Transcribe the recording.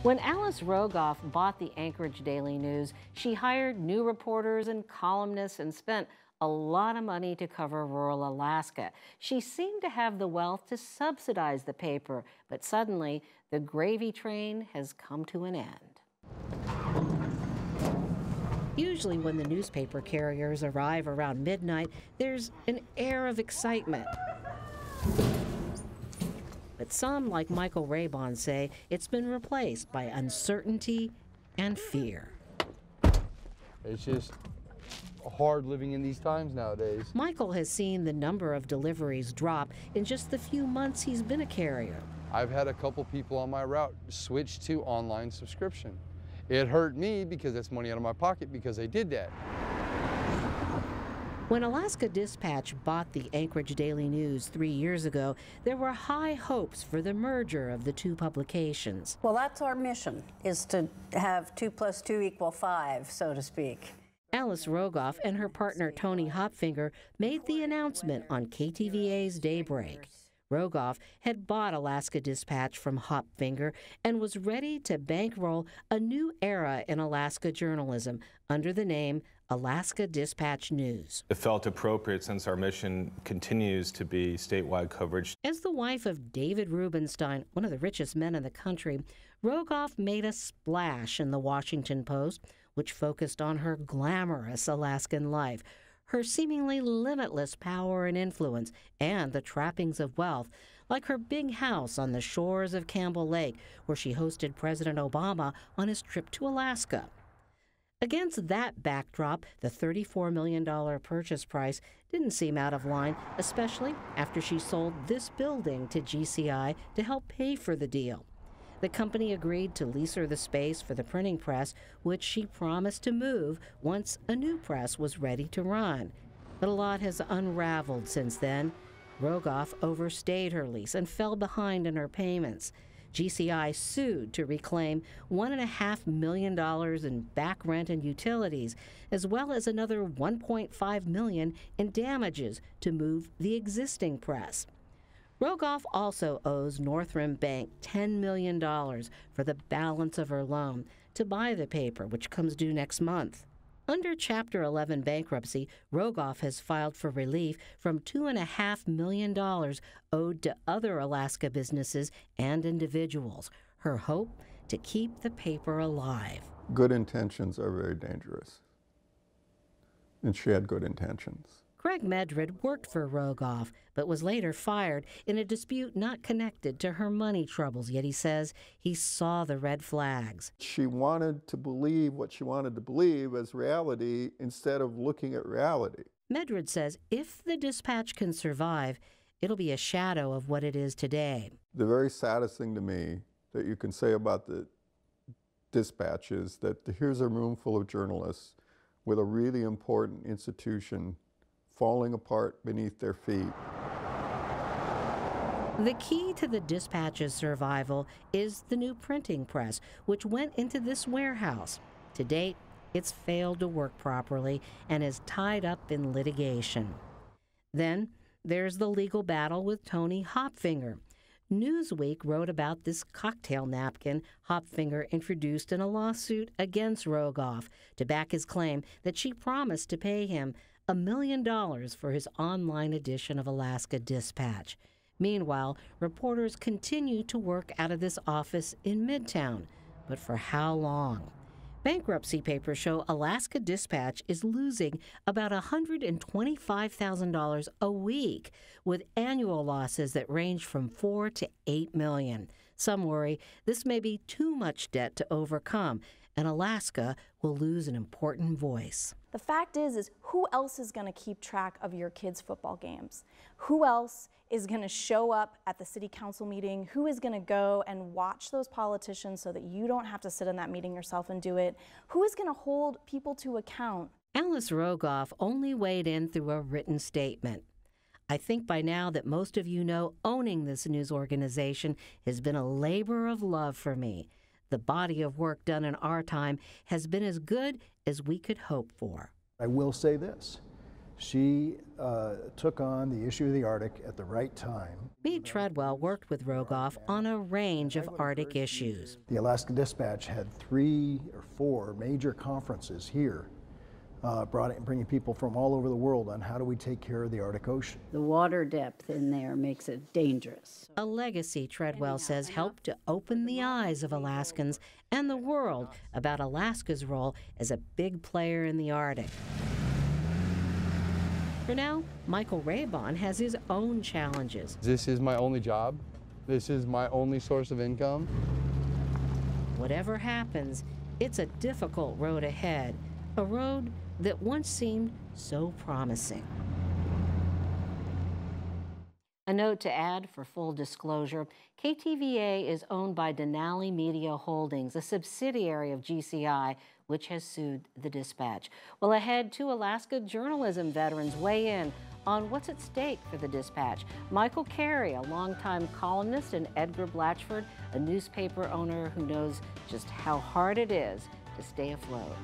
When Alice Rogoff bought the Anchorage Daily News, she hired new reporters and columnists and spent a lot of money to cover rural Alaska. She seemed to have the wealth to subsidize the paper, but suddenly the gravy train has come to an end. Usually when the newspaper carriers arrive around midnight, there's an air of excitement. But some, like Michael Raybon, say it's been replaced by uncertainty and fear. It's just hard living in these times nowadays. Michael has seen the number of deliveries drop in just the few months he's been a carrier. I've had a couple people on my route switch to online subscription. It hurt me because that's money out of my pocket because I did that. When Alaska Dispatch bought the Anchorage Daily News 3 years ago, there were high hopes for the merger of the two publications. Well, that's our mission, is to have 2 + 2 = 5, so to speak. Alice Rogoff and her partner Tony Hopfinger made the announcement on KTVA's Daybreak. Rogoff had bought Alaska Dispatch from Hopfinger and was ready to bankroll a new era in Alaska journalism under the name Alaska Dispatch News. It felt appropriate since our mission continues to be statewide coverage. As the wife of David Rubenstein, one of the richest men in the country, Rogoff made a splash in the Washington Post, which focused on her glamorous Alaskan life, her seemingly limitless power and influence, and the trappings of wealth, like her big house on the shores of Campbell Lake, where she hosted President Obama on his trip to Alaska. Against that backdrop, the $34 million purchase price didn't seem out of line, especially after she sold this building to GCI to help pay for the deal. The company agreed to lease her the space for the printing press, which she promised to move once a new press was ready to run. But a lot has unraveled since then. Rogoff overstayed her lease and fell behind in her payments. GCI sued to reclaim $1.5 million in back rent and utilities, as well as another $1.5 million in damages to move the existing press. Rogoff also owes Northrim Bank $10 million for the balance of her loan to buy the paper, which comes due next month. Under Chapter 11 bankruptcy, Rogoff has filed for relief from $2.5 million owed to other Alaska businesses and individuals. Her hope to keep the paper alive. Good intentions are very dangerous, and she had good intentions. Craig Medred worked for Rogoff, but was later fired in a dispute not connected to her money troubles, yet he says he saw the red flags. She wanted to believe what she wanted to believe as reality instead of looking at reality. Medred says if the Dispatch can survive, it'll be a shadow of what it is today. The very saddest thing to me that you can say about the Dispatch is that here's a room full of journalists with a really important institution falling apart beneath their feet. The key to the Dispatch's survival is the new printing press, which went into this warehouse. To date, it's failed to work properly and is tied up in litigation. Then there's the legal battle with Tony Hopfinger. Newsweek wrote about this cocktail napkin Hopfinger introduced in a lawsuit against Rogoff to back his claim that she promised to pay him $1 million for his online edition of Alaska Dispatch. Meanwhile, reporters continue to work out of this office in Midtown. But for how long? Bankruptcy papers show Alaska Dispatch is losing about $125,000 a week, with annual losses that range from $4 to $8 million. Some worry this may be too much debt to overcome, and Alaska will lose an important voice. The fact is who else is going to keep track of your kids' football games? Who else is going to show up at the city council meeting? Who is going to go and watch those politicians so that you don't have to sit in that meeting yourself and do it? Who is going to hold people to account? Alice Rogoff only weighed in through a written statement. I think by now that most of you know owning this news organization has been a labor of love for me. The body of work done in our time has been as good as we could hope for. I will say this. She took on the issue of the Arctic at the right time. Meade Treadwell worked with Rogoff on a range of Arctic issues. The Alaska Dispatch had 3 or 4 major conferences here, bringing people from all over the world on how do we take care of the Arctic Ocean. The water depth in there makes it dangerous. A legacy, Treadwell says, helped to open the eyes of Alaskans and the world about Alaska's role as a big player in the Arctic. For now, Michael Raybon has his own challenges. This is my only job. This is my only source of income. Whatever happens, it's a difficult road ahead, a road that once seemed so promising. A note to add for full disclosure, KTVA is owned by Denali Media Holdings, a subsidiary of GCI, which has sued the Dispatch. Well, ahead, 2 Alaska journalism veterans weigh in on what's at stake for the Dispatch. Michael Carey, a longtime columnist, and Edgar Blatchford, a newspaper owner who knows just how hard it is to stay afloat.